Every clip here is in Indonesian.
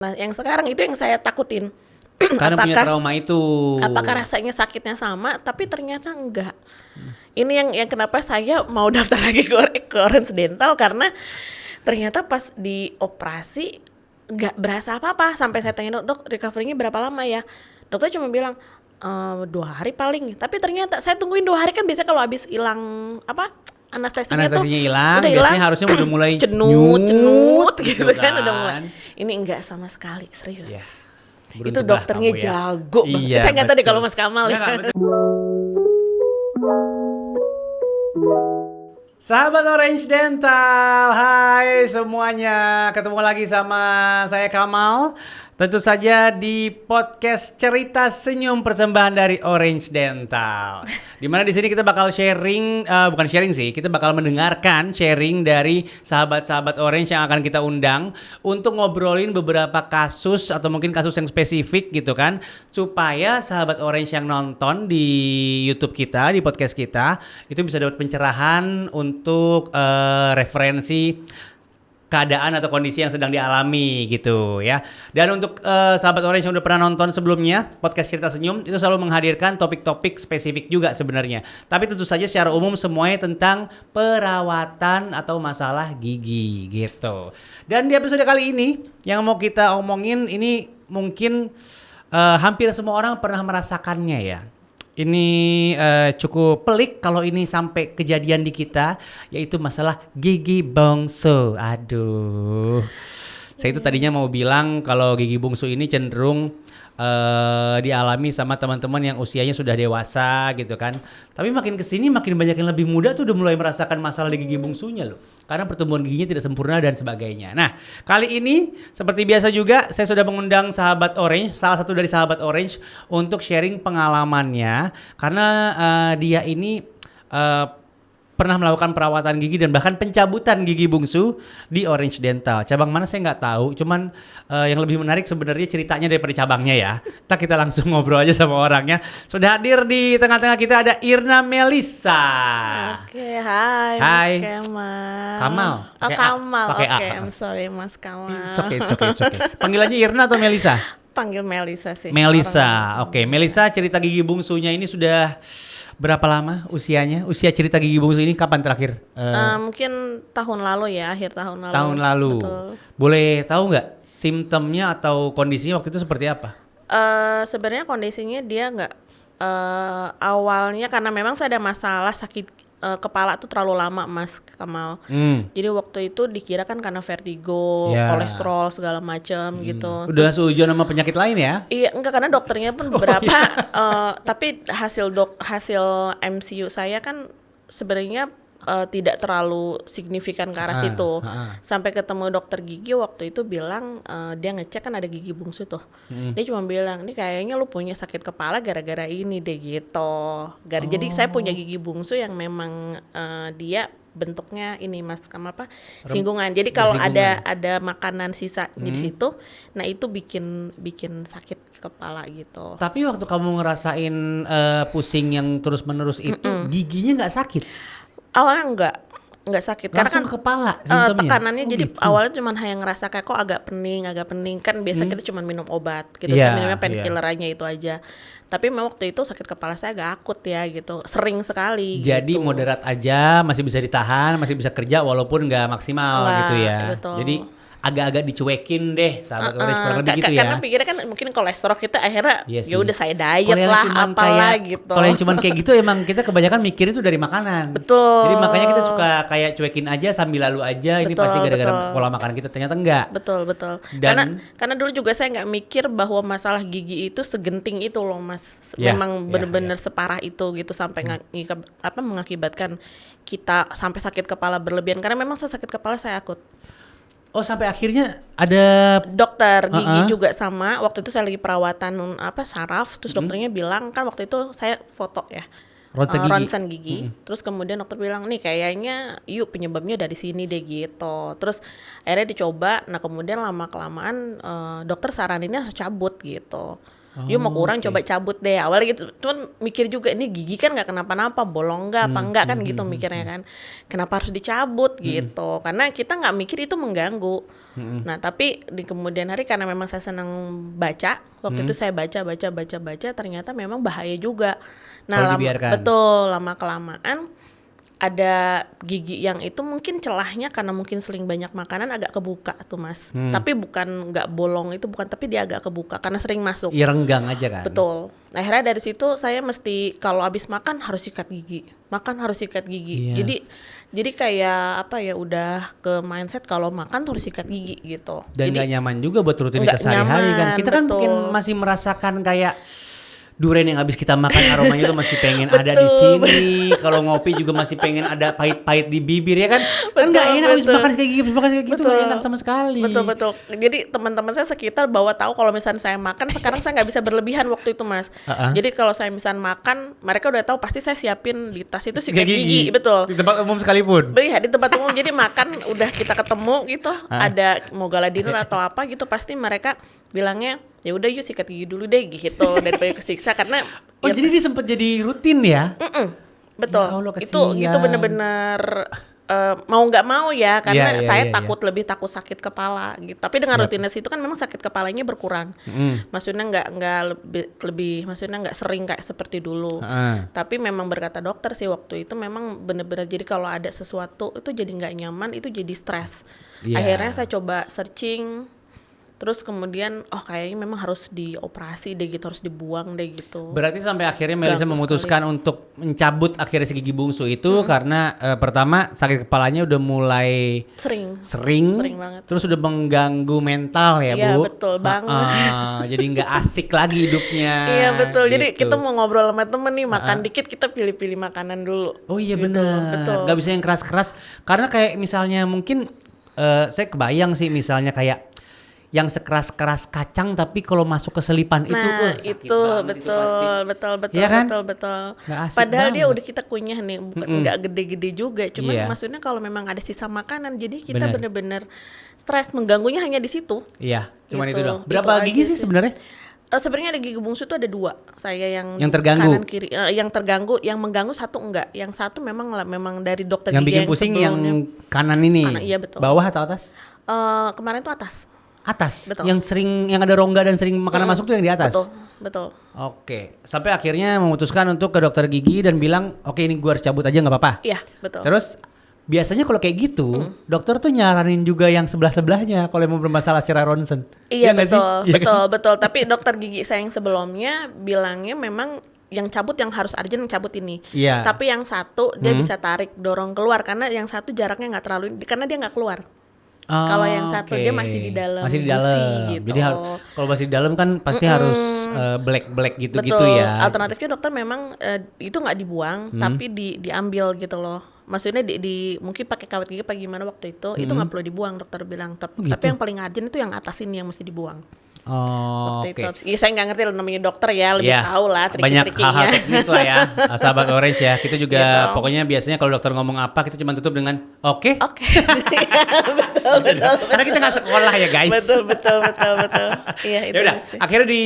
Nah, yang sekarang itu yang saya takutin. Karena punya trauma itu. Apakah rasanya sakitnya sama? Tapi ternyata enggak. Ini yang kenapa saya mau daftar lagi ke Orange Dental, karena ternyata pas di operasi enggak berasa apa-apa. Sampai saya tanya, dok recovery-nya berapa lama ya? Dokter cuma bilang 2 hari paling. Tapi ternyata saya tungguin 2 hari, kan biasa kalau habis hilang anestesinya hilang, udah biasanya hilang, harusnya udah mulai cenut gitu kan, udah mulai. Ini enggak sama sekali, serius. Ya, itu dokternya jago banget. Iya, saya nggak tahu deh kalau Mas Kamal ya. Sahabat Orange Dental, hai semuanya, ketemu lagi sama saya Kamal. Tentu saja di podcast Cerita Senyum persembahan dari Orange Dental. Dimana di sini kita bakal sharing, bukan sharing sih, kita bakal mendengarkan sharing dari sahabat-sahabat Orange yang akan kita undang untuk ngobrolin beberapa kasus atau mungkin kasus yang spesifik gitu kan, supaya sahabat Orange yang nonton di YouTube kita, di podcast kita, itu bisa dapat pencerahan untuk referensi keadaan atau kondisi yang sedang dialami gitu ya. Dan untuk sahabat Orange yang udah pernah nonton sebelumnya podcast Cerita Senyum, itu selalu menghadirkan topik-topik spesifik juga sebenarnya. Tapi tentu saja secara umum semuanya tentang perawatan atau masalah gigi gitu. Dan di episode kali ini yang mau kita omongin ini mungkin hampir semua orang pernah merasakannya ya. Ini cukup pelik kalau ini sampai kejadian di kita, yaitu masalah gigi bungsu. Aduh, saya itu tadinya mau bilang kalau gigi bungsu ini cenderung dialami sama teman-teman yang usianya sudah dewasa gitu kan. Tapi makin kesini makin banyak yang lebih muda tuh udah mulai merasakan masalah di gigi bungsunya loh. Karena pertumbuhan giginya tidak sempurna dan sebagainya. Nah, kali ini seperti biasa juga saya sudah mengundang sahabat Orange, salah satu dari sahabat Orange untuk sharing pengalamannya. Karena dia ini pernah melakukan perawatan gigi dan bahkan pencabutan gigi bungsu di Orange Dental. Cabang mana saya nggak tahu, cuman yang lebih menarik sebenarnya ceritanya daripada cabangnya ya. Kita langsung ngobrol aja sama orangnya. Sudah hadir di tengah-tengah kita ada Irna Melisa. Oke, hai. Mas Kamal. Kamal? Oh, Kamal. Oke, I'm sorry Mas Kamal. It's okay. Panggilannya Irna atau Melisa? Panggil Melisa sih. Melisa, oke. Melisa, cerita gigi bungsunya ini sudah berapa lama usianya? Usia cerita gigi bungsu ini kapan terakhir? Mungkin tahun lalu ya, akhir tahun lalu. Tahun lalu. Betul. Boleh tahu nggak simptomnya atau kondisinya waktu itu seperti apa? Sebenarnya kondisinya dia nggak awalnya karena memang saya ada masalah sakit kepala tuh terlalu lama Mas Kamal. Jadi waktu itu dikira kan karena vertigo, kolesterol segala macam gitu. Udah seujuan sama penyakit lain ya? Iya, enggak, karena dokternya pun beberapa tapi hasil MCU saya kan sebenarnya tidak terlalu signifikan ke arah situ. Sampai ketemu dokter gigi waktu itu bilang dia ngecek kan ada gigi bungsu tuh. Dia cuma bilang, "Ini kayaknya lu punya sakit kepala gara-gara ini deh," gitu. Jadi saya punya gigi bungsu yang memang dia bentuknya ini Mas Kamal singgungan. Jadi kalau ada makanan sisa di situ, nah itu bikin sakit kepala gitu. Tapi waktu kamu ngerasain pusing yang terus-menerus itu, giginya nggak sakit? Awalnya enggak sakit langsung karena kan ke kepala simptomnya. Tekanannya jadi gitu. Awalnya cuma hanya ngerasa kayak kok agak pening kan biasa kita cuma minum obat gitu, saya minumnya painkiller aja itu aja. Tapi memang waktu itu sakit kepala saya agak akut ya gitu, sering sekali. Jadi gitu. Moderat aja, masih bisa ditahan, masih bisa kerja walaupun nggak maksimal gitu ya. Betul. Jadi agak-agak dicuekin deh sahabat Orange kurang lebih gitu ya. Karena pikirnya kan mungkin kolesterol kita akhirnya ya udah saya diet lah apalah gitu. Kalau yang cuman kayak gitu emang kita kebanyakan mikir itu dari makanan. Betul. Jadi makanya kita suka kayak cuekin aja sambil lalu aja, ini pasti gara-gara pola makan kita, ternyata enggak. Betul. Karena dulu juga saya nggak mikir bahwa masalah gigi itu segenting itu loh Mas. Memang benar-benar separah itu gitu sampai mengakibatkan kita sampai sakit kepala berlebihan, karena memang sakit kepala saya akut. Oh, sampai akhirnya ada dokter gigi juga sama. Waktu itu saya lagi perawatan saraf, terus dokternya bilang, kan waktu itu saya foto ya, ronsen gigi. Terus kemudian dokter bilang, nih kayaknya penyebabnya dari sini deh gitu. Terus akhirnya dicoba, nah kemudian lama kelamaan dokter saraninnya harus cabut gitu. Yuk mau kurang coba cabut deh. Awalnya gitu, cuman mikir juga ini gigi kan nggak kenapa-napa, bolong nggak, apa enggak kan gitu mikirnya kan. Kenapa harus dicabut gitu? Karena kita nggak mikir itu mengganggu. Nah tapi di kemudian hari karena memang saya senang baca, waktu itu saya baca, ternyata memang bahaya juga. Nah betul, lama kelamaan ada gigi yang itu mungkin celahnya karena mungkin seling banyak makanan agak kebuka tuh Mas. Tapi bukan nggak bolong itu bukan, tapi dia agak kebuka karena sering masuk. Iya, renggang aja kan. Betul. Akhirnya dari situ saya mesti kalau habis makan harus sikat gigi. Iya. Jadi kayak apa ya, udah ke mindset kalau makan tuh harus sikat gigi gitu. Dan nggak nyaman juga buat rutinitas sehari-hari kan. Kita kan mungkin masih merasakan kayak durian yang habis kita makan aromanya tuh masih pengen ada di sini. Kalau ngopi juga masih pengen ada pahit-pahit di bibir ya kan. Kan nggak enak habis makan kayak gitu, nggak enak sama sekali. Betul. Jadi teman-teman saya sekitar bawa tahu kalau misalnya saya makan, sekarang saya nggak bisa berlebihan waktu itu Mas. Jadi kalau saya misalnya makan, mereka udah tahu pasti saya siapin di tas itu sikat gigi. Betul. Di tempat umum sekalipun. Iya, di tempat umum. Jadi makan udah kita ketemu gitu, ada mau gala dinner atau apa gitu, pasti mereka bilangnya ya udah yuk sikat gigi dulu deh gitu daripada kesiksa karena ya jadi dia sempat jadi rutin ya. Betul. Ya Allah, itu bener-bener mau nggak mau ya karena saya lebih takut sakit kepala gitu. Tapi dengan rutinitas itu kan memang sakit kepalanya berkurang. Maksudnya nggak lebih maksudnya nggak sering kayak seperti dulu. Tapi memang berkata dokter sih waktu itu memang bener-bener jadi kalau ada sesuatu itu jadi nggak nyaman, itu jadi stres. Akhirnya saya coba searching. Terus kemudian kayaknya memang harus dioperasi deh gitu, harus dibuang deh gitu. Berarti sampai akhirnya Melisa memutuskan untuk mencabut akhirnya si gigi bungsu itu karena pertama sakit kepalanya udah mulai sering banget. Terus udah mengganggu mental ya Bu? Iya betul banget. Jadi nggak asik lagi hidupnya. Iya betul, gitu. Jadi kita mau ngobrol sama temen nih, makan dikit kita pilih-pilih makanan dulu. Oh iya gitu. Benar, nggak bisa yang keras-keras. Karena kayak misalnya mungkin saya kebayang sih misalnya kayak yang sekeras-keras kacang tapi kalau masuk ke selipan itu betul ya kan? betul. Padahal dia udah kita kunyah nih, bukan nggak gede-gede juga, cuman maksudnya kalau memang ada sisa makanan jadi kita bener-bener stres, mengganggunya hanya di situ. Iya, cuman gitu. Itu dong. Berapa gigi sih sebenarnya? Sebenarnya ada gigi bungsu itu ada 2. Saya yang terganggu. Kanan kiri, yang terganggu, yang mengganggu satu enggak. Yang satu memang dari dokter yang gigi bikin pusing yang kanan ini. Iya betul. Bawah atau atas? Kemarin tuh atas. Betul. Yang ada rongga dan sering makanan masuk tuh yang di atas. Betul. Oke, sampai akhirnya memutuskan untuk ke dokter gigi dan bilang, oke ini gue harus cabut aja nggak apa-apa. Iya betul. Terus biasanya kalau kayak gitu, dokter tuh nyaranin juga yang sebelah-sebelahnya kalau mau bermasalah secara ronsen. Iya betul. Tapi dokter gigi saya yang sebelumnya bilangnya memang yang cabut yang harus urgent yang cabut ini. Iya. Tapi yang satu dia bisa tarik dorong keluar karena yang satu jaraknya nggak terlalu, karena dia nggak keluar. Kalau yang satu dia masih di dalam. Gitu. Jadi kalau masih di dalam kan pasti harus black gitu ya. Alternatifnya dokter memang itu nggak dibuang, tapi diambil gitu loh. Maksudnya mungkin pakai kawat gigi apa gimana waktu itu nggak perlu dibuang, dokter bilang. Tapi yang paling urgent itu yang atas ini yang mesti dibuang. Waktu itu. Ya, saya nggak ngerti namanya dokter ya, lebih tahu lah trik-triknya. Banyak hal-hal teknis lah ya, sahabat Orange ya. Kita juga gitu. Pokoknya biasanya kalau dokter ngomong apa kita cuma tutup dengan oke. Betul. Karena kita nggak sekolah ya guys. Betul. Iya itu. Yaudah, akhirnya di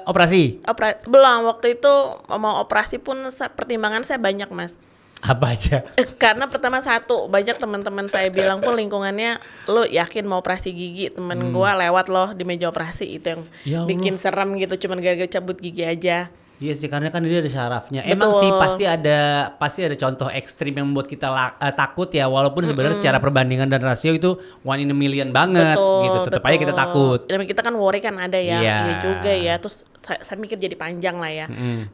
operasi. Belum, waktu itu mau operasi pun pertimbangan saya banyak Mas. Apa aja? Karena pertama banyak teman-teman saya bilang pun lingkungannya, lo yakin mau operasi gigi, temen gua lewat loh di meja operasi, itu yang bikin serem gitu, cuman gara-gara cabut gigi aja. Iya sih, karena kan dia ada syarafnya. Emang sih pasti ada contoh ekstrim yang membuat kita takut ya, walaupun sebenarnya secara perbandingan dan rasio itu 1 in a million banget gitu. Tetap aja kita takut. Dan kita kan worry kan ada ya, iya juga ya. Terus saya mikir jadi panjang lah ya.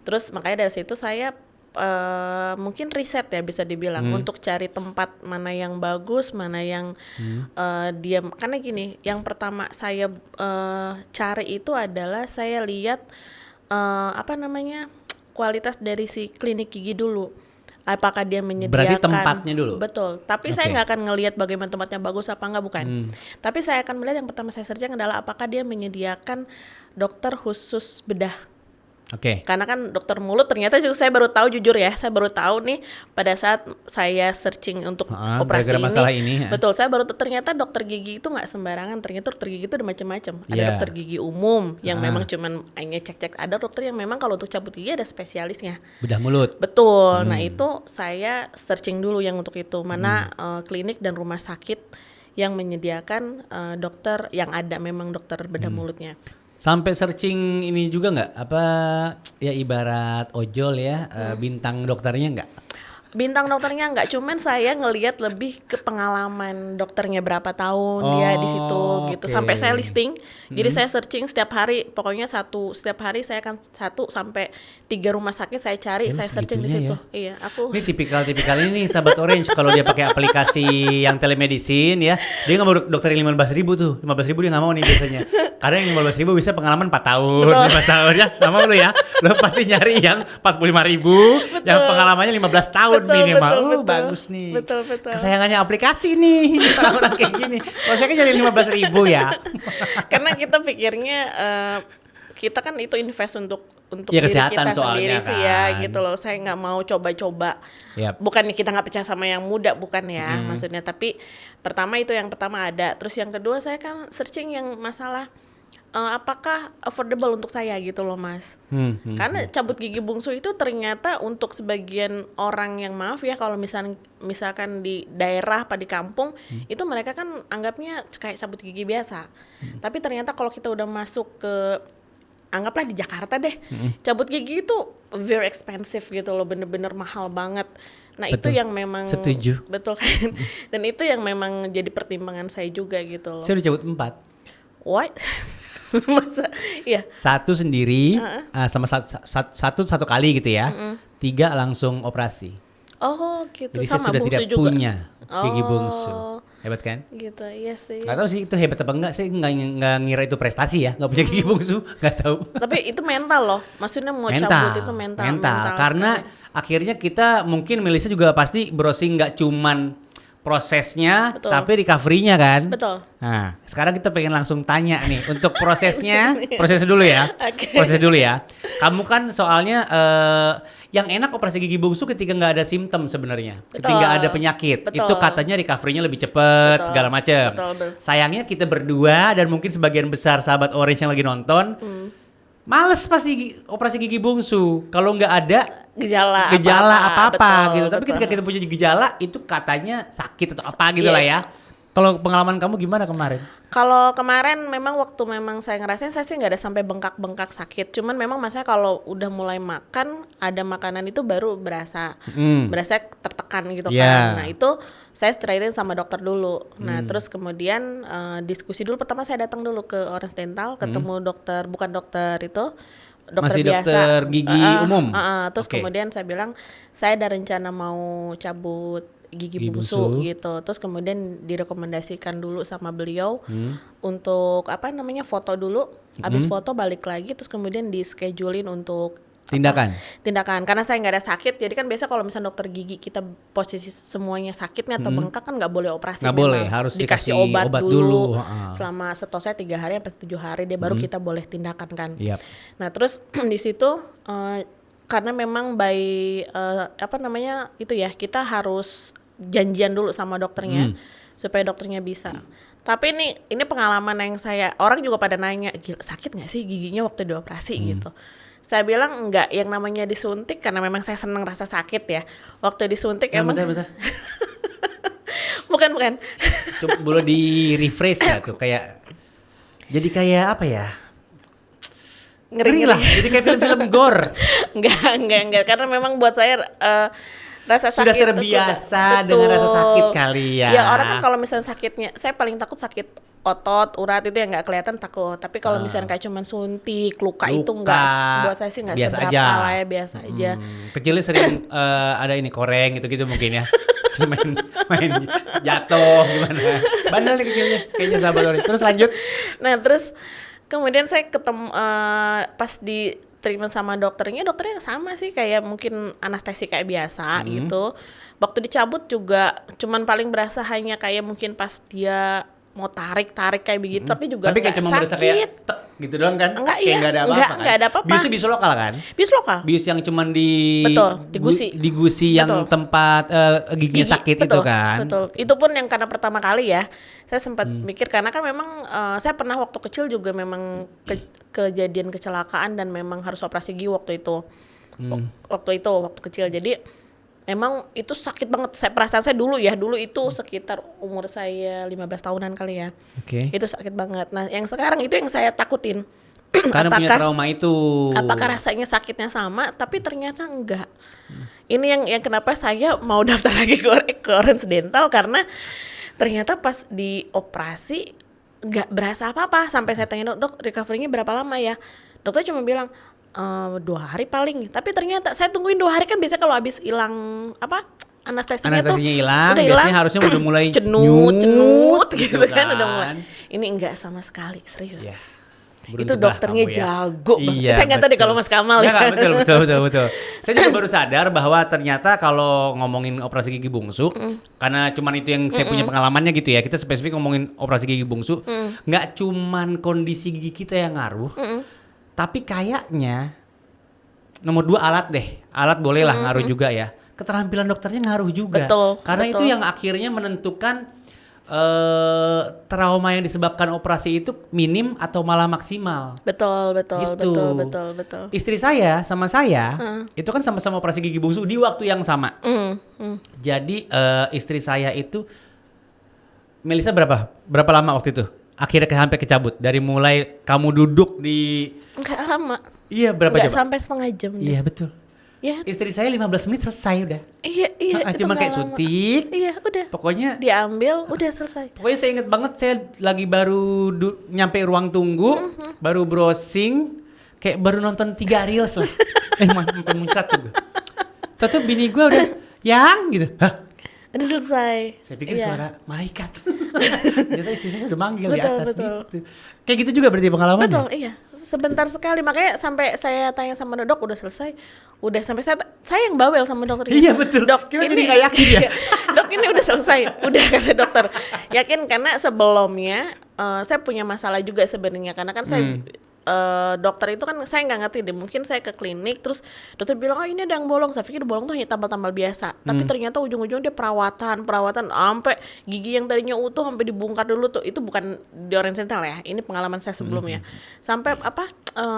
Terus makanya dari situ saya mungkin riset ya bisa dibilang untuk cari tempat mana yang bagus, mana yang dia, karena gini, yang pertama saya cari itu adalah saya lihat kualitas dari si klinik gigi dulu. Apakah dia menyediakan? Berarti tempatnya dulu. Betul. Tapi saya nggak akan ngelihat bagaimana tempatnya bagus apa enggak, bukan. Tapi saya akan melihat yang pertama saya searching adalah apakah dia menyediakan dokter khusus bedah. Oke. Karena kan dokter mulut ternyata juga saya baru tahu, jujur ya, saya baru tahu nih pada saat saya searching untuk operasi gara-gara ini. masalah ini. Betul, saya baru ternyata dokter gigi itu nggak sembarangan. Ternyata dokter gigi itu ada macam-macam. Ada Iya. dokter gigi umum yang memang cuman hanya cek-cek. Ada dokter yang memang kalau untuk cabut gigi ada spesialisnya. Bedah mulut. Betul. Nah itu saya searching dulu yang untuk itu mana klinik dan rumah sakit yang menyediakan dokter yang ada memang dokter bedah mulutnya. Sampai searching ini juga nggak apa ya ibarat ojol ya bintang dokternya nggak? Bintang dokternya enggak, cuman saya ngelihat lebih ke pengalaman dokternya berapa tahun dia di situ gitu. Oke. Sampai saya listing. Jadi saya searching setiap hari, pokoknya setiap hari saya akan 1 sampai 3 rumah sakit saya cari, saya searching di situ. Iya, aku Ini tipikal ini sahabat Orange kalau dia pakai aplikasi yang telemedicine ya, dia nggak mau dokter yang 15.000 tuh, 15.000 dia nggak mau nih biasanya. Karena yang 15.000 bisa pengalaman 4 tahun, Betul. 5 tahun ya, nggak mau lu ya. Lu pasti nyari yang 45.000, yang pengalamannya 15 tahun minimal. Bagus nih. Betul. Kesayangannya aplikasi nih, orang-orang kayak gini. Kalau saya kan nyari 15.000 ya. Karena kita pikirnya kita kan itu invest untuk Ya, diri kesehatan kita sendiri soalnya sih ya kan. gitu loh. Saya nggak mau coba-coba. Yap. Bukannya kita nggak percaya sama yang muda, bukan ya maksudnya. Tapi pertama itu yang pertama ada. Terus yang kedua saya kan searching yang masalah apakah affordable untuk saya gitu loh Mas. Karena cabut gigi bungsu itu ternyata untuk sebagian orang yang maaf ya kalau misalkan di daerah apa di kampung itu mereka kan anggapnya kayak cabut gigi biasa. Tapi ternyata kalau kita udah masuk ke anggaplah di Jakarta deh, cabut gigi itu very expensive gitu loh, bener-bener mahal banget. Nah Betul. itu yang memang Setuju. betul kan, dan itu yang memang jadi pertimbangan saya juga gitu loh. Saya udah cabut 4. What? Masa? Iya. 1 sendiri, sama satu kali gitu ya. 3 langsung operasi. Oh gitu. Jadi saya Sama sudah bungsu tidak juga. punya gigi Oh. bungsu. Hebat kan? Gitu, iya sih. Gak tahu sih itu hebat apa enggak, saya nggak ngira itu prestasi ya, nggak punya gigi bungsu, nggak tahu. Tapi itu mental loh. Maksudnya mau cabut itu mental. Karena akhirnya kita mungkin Melissa juga pasti browsing nggak cuman prosesnya, Betul. tapi recovery-nya kan. Betul. Nah, sekarang kita pengen langsung tanya nih untuk prosesnya, proses dulu ya, Oke. proses dulu ya. Kamu kan soalnya yang enak operasi gigi bungsu ketika nggak ada simptom sebenarnya, ketika nggak ada penyakit, Betul. itu katanya recovery-nya lebih cepat Betul. segala macam. Betul. Sayangnya kita berdua dan mungkin sebagian besar sahabat Orange yang lagi nonton, males pasti operasi gigi bungsu kalau nggak ada Gejala apa-apa betul, gitu. Tapi betul. ketika kita punya gejala itu katanya sakit atau apa gitu lah ya. Kalau pengalaman kamu gimana kemarin? Kalau kemarin memang waktu saya ngerasain saya sih nggak ada sampai bengkak-bengkak sakit. Cuman memang maksudnya kalau udah mulai makan ada makanan itu baru berasa tertekan gitu Yeah. kan. Nah itu saya straightin sama dokter dulu. Nah terus kemudian diskusi dulu. Pertama saya datang dulu ke Orange Dental, ketemu dokter, bukan dokter itu. Dokter Masih biasa. dokter gigi umum? Terus Oke. kemudian saya bilang saya ada rencana mau cabut gigi bungsu gitu. Terus kemudian direkomendasikan dulu sama beliau untuk foto dulu. Habis foto balik lagi terus kemudian di schedulein untuk Tindakan. karena saya nggak ada sakit. Jadi kan biasa kalau misalnya dokter gigi kita posisi semuanya sakitnya atau bengkak kan nggak boleh operasi. Nggak memang. boleh, harus dikasih obat obat dulu. dulu. Selama setahu saya 3 hari sampai 7 hari dia baru kita boleh tindakan kan. Yap. Nah terus di situ karena memang itu ya kita harus janjian dulu sama dokternya supaya dokternya bisa. Tapi ini pengalaman yang orang juga pada nanya, gila sakit nggak sih giginya waktu dioperasi gitu. Saya bilang enggak, yang namanya disuntik karena memang saya seneng rasa sakit ya. Waktu disuntik Bentar. bukan. Coba boleh di rephrase ya tuh kayak. Jadi kayak apa ya? Ngeri lah. Jadi kayak film-film gore. Enggak, karena memang buat saya rasa Sudah sakit terbiasa itu dengan rasa sakit kali ya. Ya orang kan kalau misalnya sakitnya, saya paling takut sakit otot, urat itu yang nggak kelihatan takut. Tapi kalau misalnya kayak cuman suntik, luka itu enggak, buat saya sih nggak biasa seberapa aja. lah ya, biasa aja. Kecilnya sering ada ini koreng gitu-gitu mungkin ya. main jatuh gimana. Bandel nih kecilnya kayaknya sahabat Orange. Terus lanjut. Nah terus kemudian saya ketemu pas diterima sama dokternya sama sih kayak mungkin anestesi kayak biasa gitu. Waktu dicabut juga cuman paling berasa hanya kayak mungkin pas dia mau tarik kayak begitu, tapi juga Tapi kayak nggak cuma berasa kayak sakit. gitu doang kan? Enggak, Kayak iya. nggak ada apa-apa kan? Nggak ada apa-apa. Biusnya bius lokal kan? Bius lokal. Bius yang cuman Betul, di gusi. di gusi yang Betul. tempat giginya sakit betul, itu kan? Betul. Itu pun yang karena pertama kali ya. Saya sempat mikir karena kan memang saya pernah waktu kecil juga memang kejadian kecelakaan dan memang harus operasi gigi waktu itu. Waktu kecil. Jadi memang itu sakit banget. Perasaan saya dulu itu sekitar umur saya 15 tahunan kali ya. Oke. Itu sakit banget. Nah, yang sekarang itu yang saya takutin. Karena punya trauma itu. Apakah rasanya sakitnya sama? Tapi ternyata enggak. Ini yang kenapa saya mau daftar lagi ke Orange Dental karena ternyata pas dioperasi enggak berasa apa-apa. Sampai saya tanya dok recovery-nya berapa lama ya? Dokter cuma bilang 2 hari paling. Tapi ternyata saya tungguin 2 hari kan biasanya kalau habis hilang anestesinya hilang, udah biasanya hilang, harusnya udah mulai cenut gitu gitu kan udah mulai. Ini enggak sama sekali, serius. Ya. Itu dokternya jago banget. Iya, Saya nggak tahu deh kalau Mas Kamal ya. Betul. Saya juga baru sadar bahwa ternyata kalau ngomongin operasi gigi bungsu, karena cuman itu yang saya punya pengalamannya gitu ya. Kita spesifik ngomongin operasi gigi bungsu, nggak cuman kondisi gigi kita yang ngaruh, tapi kayaknya nomor 2 alat deh. Alat bolehlah ngaruh juga ya. Keterampilan dokternya ngaruh juga. Betul. Karena itu yang akhirnya menentukan trauma yang disebabkan operasi itu minim atau malah maksimal. Betul. Gitu. Betul. Istri saya sama saya itu kan sama-sama operasi gigi bungsu di waktu yang sama. Jadi istri saya itu Melisa berapa lama waktu itu? Akhirnya sampai kecabut dari mulai kamu duduk di Enggak lama. Iya, berapa Enggak coba? sampai setengah jam deh. Iya, betul. Ya. Istri saya 15 menit selesai udah. Iya, itu Cuma nggak kayak lama. suntik. Iya, udah. Pokoknya Diambil, udah selesai. Pokoknya saya inget banget saya lagi baru nyampe ruang tunggu, baru browsing, kayak baru nonton 3 reels lah. Sampai muncrat tuh. Tahu bini gue udah yang gitu. Hah? Udah selesai. Saya pikir Iya. suara malaikat. Ternyata istri saya sudah manggil di atas Betul. gitu. Kayak gitu juga berarti pengalamannya? Betul, iya. Sebentar sekali. Makanya sampai saya tanya sama dok, udah selesai. Udah sampai saya yang bawel sama dokter. Iya, betul. Dok, Kita ini jadi nggak yakin ya. Dok, ini udah selesai. Udah kata dokter. Yakin karena sebelumnya saya punya masalah juga sebenarnya. Karena kan saya dokter itu kan saya nggak ngerti deh, mungkin saya ke klinik terus dokter bilang ini ada yang bolong, saya pikir bolong tuh hanya tambal-tambal biasa, tapi ternyata ujung-ujung dia perawatan sampai gigi yang tadinya utuh sampai dibongkar dulu tuh, itu bukan di Orange Dental ya, ini pengalaman saya sebelumnya, sampai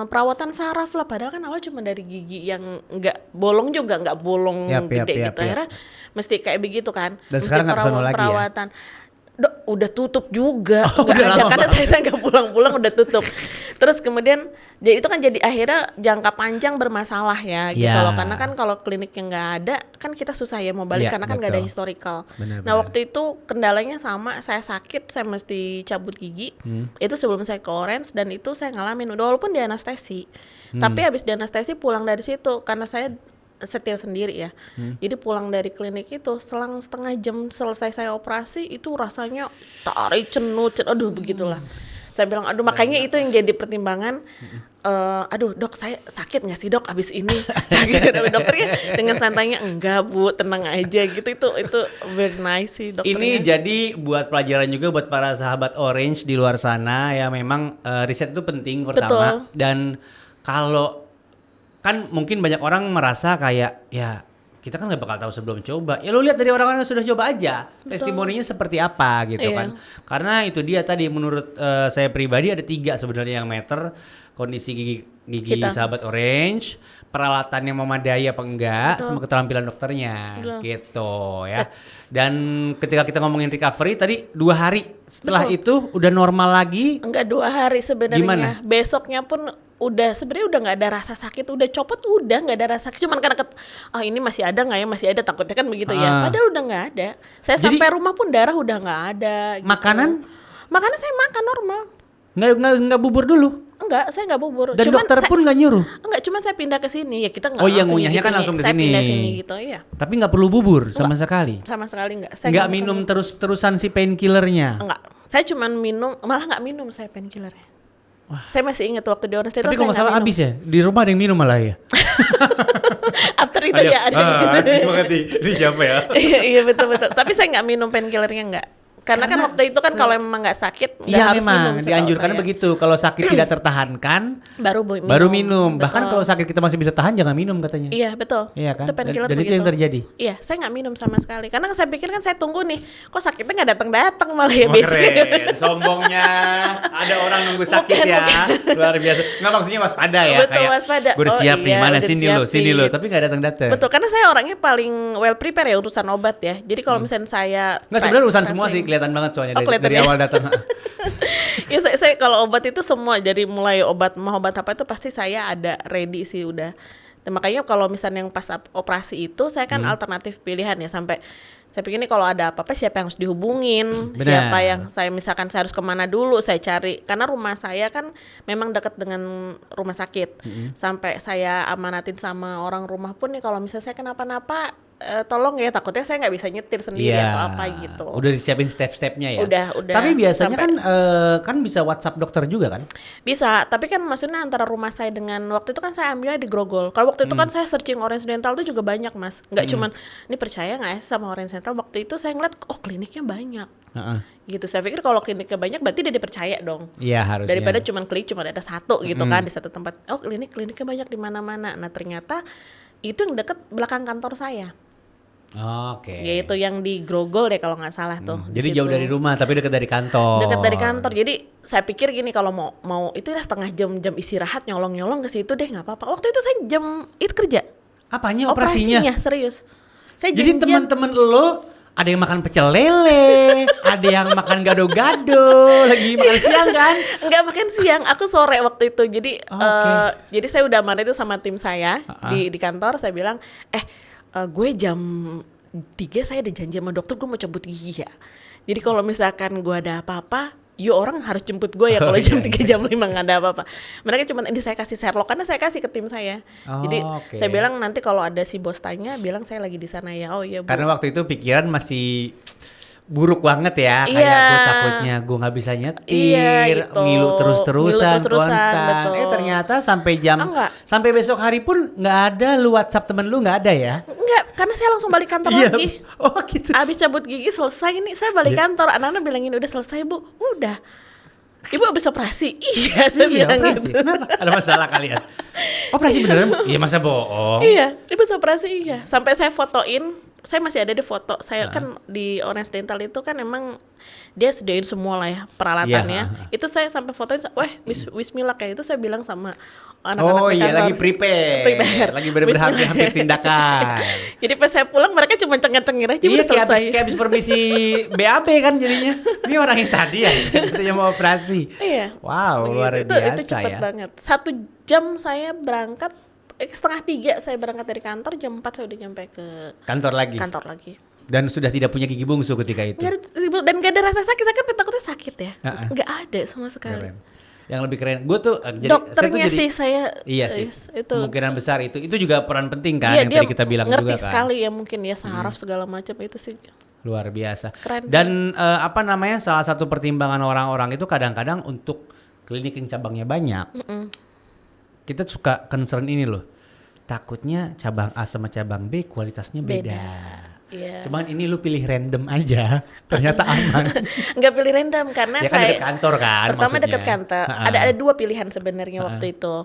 perawatan saraf lah, padahal kan awal cuma dari gigi yang nggak bolong juga, nggak bolong gede gitu, akhirnya mesti kayak begitu kan, dan mesti sekarang nggak kesana lagi perawatan. Dok, udah tutup juga, nggak ada lama karena saya nggak pulang udah tutup. Terus kemudian jadi itu kan jadi akhirnya jangka panjang bermasalah ya gitu loh, karena kan kalau kliniknya nggak ada kan kita susah ya mau balik karena kan nggak ada historical. Nah waktu itu kendalanya sama, saya sakit, saya mesti cabut gigi. Itu sebelum saya ke Orange dan itu saya ngalamin walaupun di anestesi. Tapi habis di anestesi pulang dari situ karena saya setir sendiri ya. Jadi pulang dari klinik itu selang setengah jam selesai saya operasi itu rasanya tarik cenut, aduh begitulah. Saya bilang aduh, makanya itu yang jadi pertimbangan. Aduh dok, saya sakit nggak sih dok abis ini? Sakit. Tapi dokternya dengan santainya enggak bu, tenang aja gitu. Itu very nice sih dokternya. Ini jadi buat pelajaran juga buat para sahabat Orange di luar sana ya, memang riset itu penting pertama. Betul. Dan kalau kan mungkin banyak orang merasa kayak ya kita kan nggak bakal tahu sebelum coba. Ya lo lihat dari orang-orang yang sudah coba aja, testimoninya seperti apa gitu kan. Karena itu dia tadi menurut saya pribadi ada 3 sebenarnya yang meter, kondisi gigi sahabat Orange, peralatan yang memadai apa enggak, sama keterampilan dokternya gitu ya. Dan ketika kita ngomongin recovery tadi 2 hari setelah itu udah normal lagi. Enggak 2 hari sebenarnya. Gimana? Besoknya pun udah sebenarnya udah nggak ada rasa sakit, udah copot udah nggak ada rasa sakit, cuman karena ini masih ada nggak ya, masih ada, takutnya kan begitu ya, padahal udah nggak ada. Saya jadi, sampai rumah pun darah udah nggak ada gitu. Makanan saya makan normal, nggak bubur dulu? Enggak, saya nggak bubur. Dan cuman dokter pun nggak nyuruh? Enggak, cuma saya pindah ke sini ya, kita nggak yang ngunyahnya kan langsung ke sini. Saya pindah sini gitu ya. Tapi nggak perlu bubur sama sekali? Sama sekali nggak. Nggak minum terus-terusan si painkillernya? Enggak, saya cuma minum, malah nggak minum saya painkillernya. Wah. Saya masih ingat waktu di Orange Dental. Tapi kalau nggak salah habis ya, di rumah ada yang minum malah ya. After itu ya ada yang minum. Ini siapa ya? Iya betul. Tapi saya nggak minum painkillernya, nggak. Karena kan waktu itu kan kalau memang nggak sakit nggak iya harus minum. memang dianjurkan begitu. Kalau sakit tidak tertahankan baru minum. Betul. Bahkan kalau sakit kita masih bisa tahan jangan minum katanya. Iya betul. Iya kan? Itu painkiller Dan itu yang terjadi. Iya, saya nggak minum sama sekali. Karena saya pikir kan saya tunggu nih, kok sakitnya nggak datang malah ya Wah, basically. keren, sombongnya. Ada orang nunggu sakit ya. Luar biasa. Nggak maksudnya waspada ya. Betul, waspada. Gue udah siap nih, mana udah sini lo. Tapi nggak datang. Betul, karena saya orangnya paling well prepare ya urusan obat ya. Jadi kalau misalnya saya nggak sebenarnya urusan semua sih kelihatan banget soalnya dari awal datang. Ya saya kalau obat itu semua, jadi mulai obat apa itu pasti saya ada ready sih udah. Dan makanya kalau misalnya yang pas operasi itu saya kan alternatif pilihan ya, sampai saya pikir nih kalau ada apa-apa siapa yang harus dihubungin, siapa yang saya misalkan saya harus kemana dulu saya cari, karena rumah saya kan memang dekat dengan rumah sakit. Sampai saya amanatin sama orang rumah pun nih kalau misalnya saya kenapa-napa tolong ya, takutnya saya nggak bisa nyetir sendiri atau apa gitu. Udah disiapin step-stepnya ya. Udah. Tapi biasanya kan bisa WhatsApp dokter juga kan? Bisa, tapi kan maksudnya antara rumah saya dengan waktu itu kan saya ambilnya di Grogol. Kalau waktu itu kan saya searching Orange Dental itu juga banyak mas. Nggak cuman ini percaya nggak ya sama Orange Dental. Waktu itu saya ngeliat kliniknya banyak. Gitu, saya pikir kalau kliniknya banyak berarti dia dipercaya dong. Iya harusnya. Daripada cuma ada satu gitu kan di satu tempat. Kliniknya banyak di mana-mana. Nah ternyata itu yang deket belakang kantor saya. Oke. Yaitu yang di Grogol deh kalau nggak salah tuh. Jadi jauh dari rumah tapi dekat dari kantor. Dekat dari kantor. Jadi saya pikir gini, kalau mau itu setengah jam istirahat nyolong ke situ deh nggak apa-apa. Waktu itu saya itu kerja. Apanya operasinya? Serius. Saya jadi teman-teman lo ada yang makan pecel lele, ada yang makan gado-gado, lagi makan siang kan? Enggak makan siang, aku sore waktu itu. Jadi jadi saya udah mana itu sama tim saya di kantor. Saya bilang, gue jam 3 saya ada janji sama dokter, gue mau cabut gigi ya. Jadi kalau misalkan gue ada apa-apa, orang harus jemput gue ya kalau jam 3 jam 5 gak ada apa-apa. Mereka cuma ini saya kasih Sherlock karena saya kasih ke tim saya. Jadi saya bilang nanti kalau ada si bos tanya, bilang saya lagi di sana ya. Oh iya Bu. Karena waktu itu pikiran masih buruk banget ya, kayak gue takutnya gue nggak bisa nyetir, gitu. ngilu terus-terusan konstan. Betul. Ternyata sampai besok hari pun nggak ada lu WhatsApp temen lu, nggak ada ya? Enggak, karena saya langsung balik kantor lagi. Oh gitu. Abis cabut gigi selesai nih, saya balik kantor. Anak-anak bilangin udah selesai Bu, udah. Ibu abis operasi? Iya, saya bilang operasi. Gitu. Kenapa? Ada masalah kalian? Operasi beneran? Iya masa bohong? Iya, ibu operasi iya. Sampai saya fotoin. Saya masih ada di foto. Saya kan di Orange Dental itu kan emang dia sediain semua lah ya peralatannya. Itu saya sampai fotoin, Wismillah kayak itu saya bilang sama anak-anak di kantor. Lagi prepare. Lagi bener-bener hampir tindakan. Jadi pas saya pulang mereka cuma cengir-cengir aja udah selesai. Kayak habis permisi BAB kan jadinya. Ini orang yang tadi ya, yang mau operasi. Iya. Wow, luar biasa itu cepet ya. banget. 1 jam saya berangkat. 2:30 saya berangkat dari kantor, jam 4 saya udah nyampe ke kantor lagi. Dan sudah tidak punya gigi bungsu ketika itu. Dan gak ada rasa sakit, saya kan takutnya sakit ya. Gak ada sama sekali. Keren. Yang lebih keren, gue tuh dokternya saya iya sih, itu kemungkinan besar itu juga peran penting kan yang tadi kita bilang juga kan. Ngerti sekali ya mungkin ya saraf segala macam itu sih. Luar biasa. Keren. Dan salah satu pertimbangan orang-orang itu kadang-kadang untuk klinik yang cabangnya banyak. Kita suka concern ini loh, takutnya cabang A sama cabang B kualitasnya beda. Yeah. Cuman ini lu pilih random aja, ternyata aman. Nggak pilih random karena ya kan saya dekat kantor kan. Pertama maksudnya. Dekat kantor. Ada 2 pilihan sebenarnya waktu itu.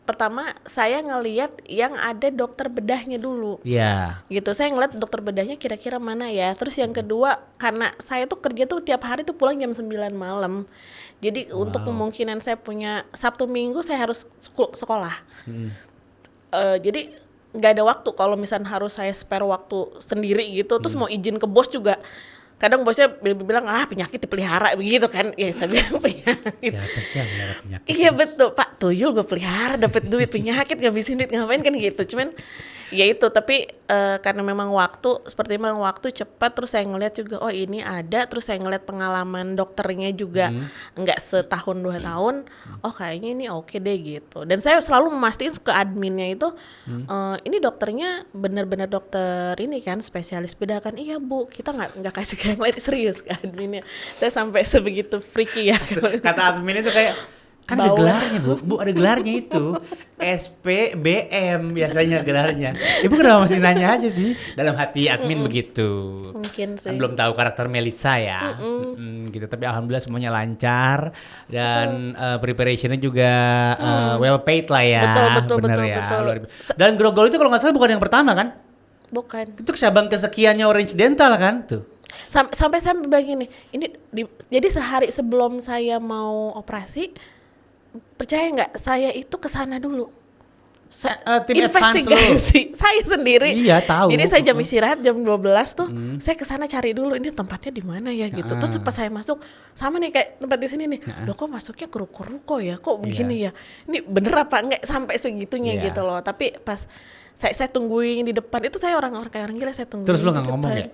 Pertama saya ngelihat yang ada dokter bedahnya dulu. Iya. Gitu, saya ngeliat dokter bedahnya kira-kira mana ya. Terus yang kedua, karena saya tuh kerja tuh tiap hari tuh pulang jam 9 malam. Jadi untuk kemungkinan saya punya Sabtu Minggu saya harus sekolah. Jadi nggak ada waktu kalau misalnya harus saya spare waktu sendiri gitu. Terus mau izin ke bos juga. Kadang bosnya bilang penyakit dipelihara begitu kan. Ya saya bilang penyakit. Siapa sih yang pelihara penyakit? Iya betul Pak, tuyul gue pelihara dapat duit, penyakit ngabisin duit ngapain kan gitu. Cuman ya itu, tapi karena memang seperti waktu cepat, terus saya ngeliat juga ini ada, terus saya ngeliat pengalaman dokternya juga nggak setahun 2 tahun, kayaknya ini oke deh gitu. Dan saya selalu memastikan ke adminnya itu ini dokternya benar-benar dokter ini kan spesialis bedah kan. Iya Bu, kita nggak kasih ke yang lain, serius ke adminnya. Saya sampai sebegitu freaky ya. Kata admin itu kayak Kan ada gelarnya Bu ada gelarnya itu. SPBM biasanya gelarnya. Ibu kenapa masih nanya aja sih? Dalam hati admin begitu. Mungkin sih. Kan belum tahu karakter Melisa ya. Gitu. Tapi alhamdulillah semuanya lancar dan preparationnya juga well paid lah ya. Betul. Luar biasa. Dan Grogol itu kalau nggak salah bukan yang pertama kan? Bukan. Itu cabang kesekiannya Orange Dental kan tuh. Sampai begini. Jadi sehari sebelum saya mau operasi, percaya nggak, saya itu kesana dulu. Tim Investigasi saya sendiri. Iya tahu. Jadi saya jam istirahat jam 12 tuh, saya kesana cari dulu ini tempatnya di mana ya gitu. Terus pas saya masuk sama nih kayak tempat di sini nih. Loh kok masuknya ke ruko-ruko ya? Kok begini ya? Ini bener apa enggak sampai segitunya gitu loh. Tapi pas saya tungguin di depan itu, saya orang kayak orang gila, saya tungguin. Terus lo di nggak ngomong ya?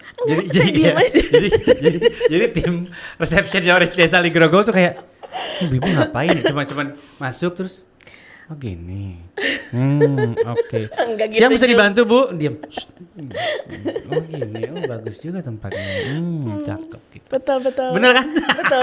Jadi tim reception Orange Dental di Grogol tuh kayak, ibu ngapain ya? Cuman masuk terus, oh gini, oke. Gitu Siang bisa dibantu Bu? Diam. Oh gini, bagus juga tempatnya. Cakep gitu. Betul. Bener kan?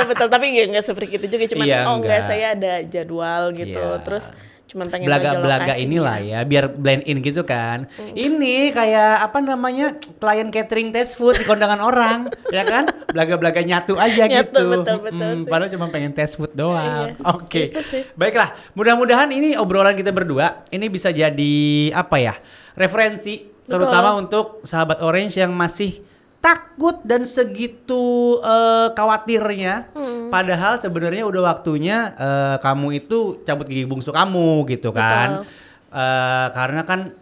betul. Tapi nggak se-freak itu juga, cuman enggak, saya ada jadwal gitu. Iya. Terus cuman pengen belaga inilah ya, biar blend in gitu kan. Ini kayak apa namanya, klien catering test food di kondangan orang, ya kan? Belaga-belaga nyatu aja gitu. Betul. Padahal cuma pengen test food doang. Iya, Oke. gitu sih. Baiklah, mudah-mudahan ini obrolan kita berdua ini bisa jadi apa ya? Referensi terutama untuk sahabat Orange yang masih takut dan segitu khawatirnya, padahal sebenarnya udah waktunya kamu itu cabut gigi bungsu kamu gitu kan. Karena kan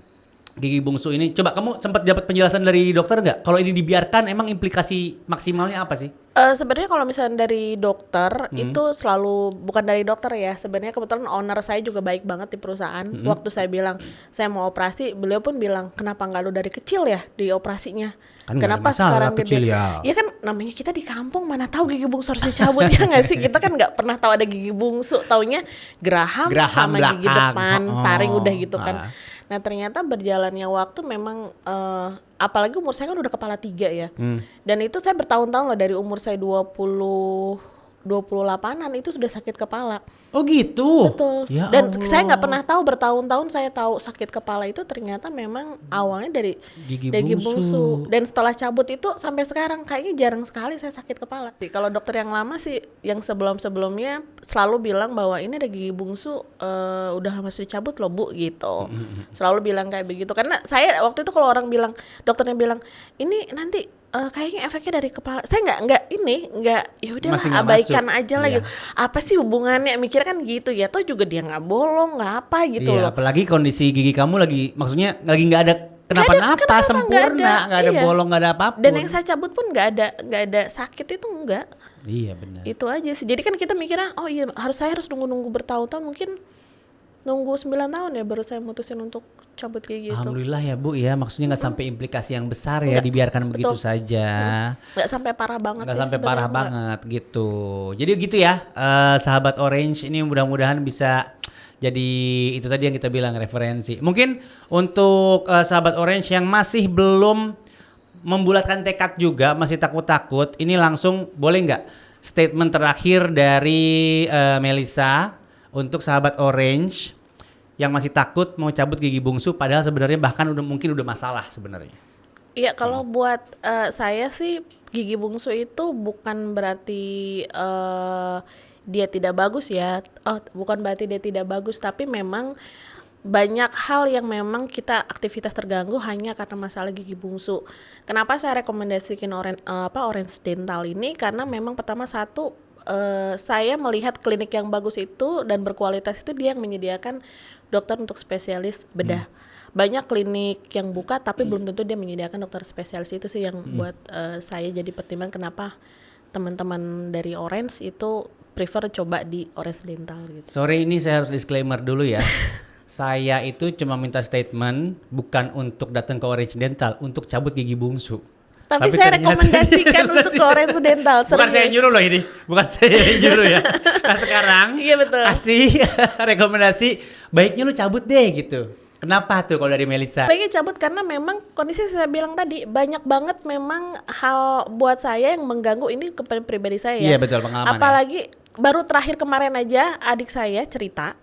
gigi bungsu ini, coba kamu sempat dapat penjelasan dari dokter nggak? Kalau ini dibiarkan emang implikasi maksimalnya apa sih? Sebenarnya kalau misalnya dari dokter itu selalu, bukan dari dokter ya, sebenarnya kebetulan owner saya juga baik banget di perusahaan. Waktu saya bilang saya mau operasi, beliau pun bilang, kenapa nggak lu dari kecil ya di operasinya? Kan kenapa sekarang kecil gede? Ya kan namanya kita di kampung, mana tahu gigi bungsu harus dicabut ya nggak sih? Kita kan nggak pernah tahu ada gigi bungsu, taunya geraham sama belakang. Gigi depan, taring udah gitu kan. Nah ternyata berjalannya waktu memang apalagi umur saya kan udah kepala 3 ya. Dan itu saya bertahun-tahun lah, dari umur saya 28-an itu sudah sakit kepala. Oh gitu? Betul. Ya Dan Allah. saya nggak pernah tahu, bertahun-tahun saya tahu sakit kepala itu ternyata memang awalnya dari Gigi bungsu. Dan setelah cabut itu sampai sekarang kayaknya jarang sekali saya sakit kepala sih. Kalau dokter yang lama sih, yang sebelum-sebelumnya selalu bilang bahwa ini ada gigi bungsu, udah harus dicabut loh Bu gitu. Selalu bilang kayak begitu. Karena saya waktu itu kalau orang bilang, dokternya bilang ini nanti kayaknya efeknya dari kepala. Saya nggak ya udahlah abaikan masuk. aja lah gitu. Apa sih hubungannya, mikir kan gitu ya, toh juga dia nggak bolong nggak apa gitu loh. Apalagi kondisi gigi kamu lagi, maksudnya lagi nggak ada kenapa-napa, sempurna, nggak ada bolong, nggak ada apapun. Dan yang saya cabut pun nggak ada sakit itu, enggak. Iya benar. Itu aja sih. Jadi kan kita mikirnya, oh iya saya harus nunggu bertahun-tahun, mungkin nunggu 9 tahun ya baru saya mutusin untuk cabut gigi itu. Alhamdulillah ya Bu ya, maksudnya nggak sampai implikasi yang besar ya, dibiarkan begitu saja. Nggak sampai parah banget sih. Nggak sampai parah banget gitu. Jadi gitu ya, sahabat Orange, ini mudah-mudahan bisa jadi itu tadi yang kita bilang, referensi. Mungkin untuk sahabat Orange yang masih belum membulatkan tekad juga, masih takut-takut, ini langsung boleh nggak statement terakhir dari Melisa untuk sahabat Orange yang masih takut mau cabut gigi bungsu, padahal sebenarnya bahkan mungkin udah masalah sebenarnya. Iya, kalau buat saya sih gigi bungsu itu bukan berarti dia tidak bagus ya. Bukan berarti dia tidak bagus, tapi memang banyak hal yang memang kita aktivitas terganggu hanya karena masalah gigi bungsu. Kenapa saya rekomendasikan Orange Dental ini? Karena memang pertama satu, saya melihat klinik yang bagus itu dan berkualitas itu dia yang menyediakan dokter untuk spesialis bedah. Banyak klinik yang buka tapi belum tentu dia menyediakan dokter spesialis. Itu sih yang buat saya jadi pertimbangan kenapa teman-teman dari Orange itu prefer coba di Orange Dental gitu. Sorry, ini saya harus disclaimer dulu ya. Saya itu cuma minta statement bukan untuk datang ke Orange Dental untuk cabut gigi bungsu. Tapi saya rekomendasikan untuk ke Orange Dental. Serius. Bukan saya nyuruh loh ini, bukan saya nyuruh ya. Nah sekarang iya betul. Kasih rekomendasi, baiknya lu cabut deh gitu. Kenapa tuh kalau dari Melisa? Pengen cabut karena memang kondisi saya bilang tadi banyak banget memang hal buat saya yang mengganggu ini ke pribadi saya. Iya betul, pengalaman. Apalagi baru terakhir kemarin aja adik saya cerita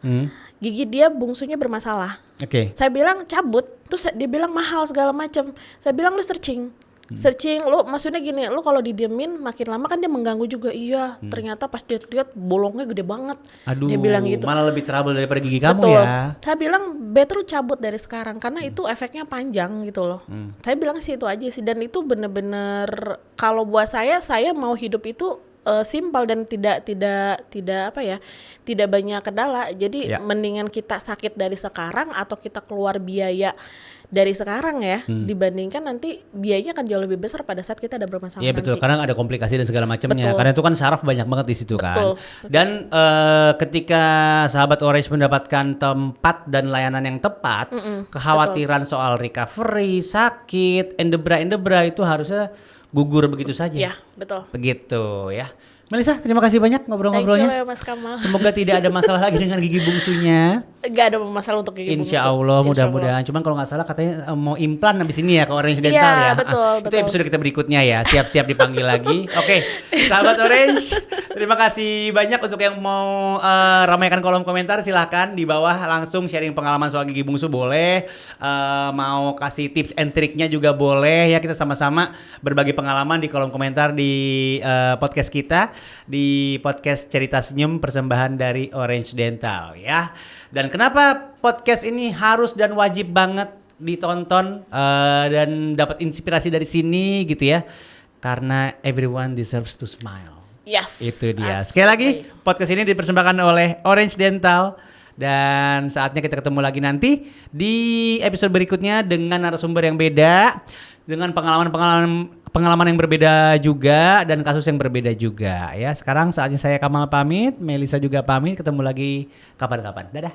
gigi dia bungsunya bermasalah. Oke. Saya bilang cabut, terus dia bilang mahal segala macam. Saya bilang lu searching. Searching lu maksudnya gini, lu kalau didiemin makin lama kan dia mengganggu juga. Iya, ternyata pas dia lihat bolongnya gede banget. Aduh, dia bilang gitu. Malah lebih trouble daripada gigi kamu Betul. ya. Saya bilang better lu cabut dari sekarang karena itu efeknya panjang gitu loh. Saya bilang sih itu aja sih, dan itu bener-bener kalau buat saya mau hidup itu simpel dan tidak apa ya, tidak banyak kendala. Jadi mendingan kita sakit dari sekarang atau kita keluar biaya dari sekarang ya, dibandingkan nanti biayanya akan jauh lebih besar pada saat kita ada bermasalah. Iya betul, karena ada komplikasi dan segala macamnya. Betul. Karena itu kan saraf banyak banget di situ kan. Betul. Dan ketika sahabat Orange mendapatkan tempat dan layanan yang tepat, kekhawatiran soal recovery, sakit, endebra itu harusnya gugur begitu saja. Iya, betul. Begitu ya. Melisa, terima kasih banyak ngobrol-ngobrolnya. Thank you, Mas Kamal. Semoga tidak ada masalah lagi dengan gigi bungsunya. Gak ada masalah untuk gigi bungsu. Insya Allah mudah-mudahan. Cuman kalau nggak salah katanya mau implan habis ini ya ke Orange Dental ya. Betul, Itu episode kita berikutnya ya. Siap-siap dipanggil lagi. Oke, sahabat Orange, terima kasih banyak untuk yang mau ramaikan kolom komentar. Silahkan di bawah langsung sharing pengalaman soal gigi bungsu boleh. Mau kasih tips and triknya juga boleh ya. Kita sama-sama berbagi pengalaman di kolom komentar di podcast kita, di podcast Cerita Senyum persembahan dari Orange Dental ya. Dan kenapa podcast ini harus dan wajib banget ditonton dan dapat inspirasi dari sini gitu ya? Karena everyone deserves to smile. Yes. Itu dia. Absolutely. Sekali lagi podcast ini dipersembahkan oleh Orange Dental. Dan saatnya kita ketemu lagi nanti di episode berikutnya dengan narasumber yang beda, dengan pengalaman yang berbeda juga, dan kasus yang berbeda juga ya. Sekarang saatnya saya Kamal pamit, Melisa juga pamit. Ketemu lagi kapan-kapan. Dadah.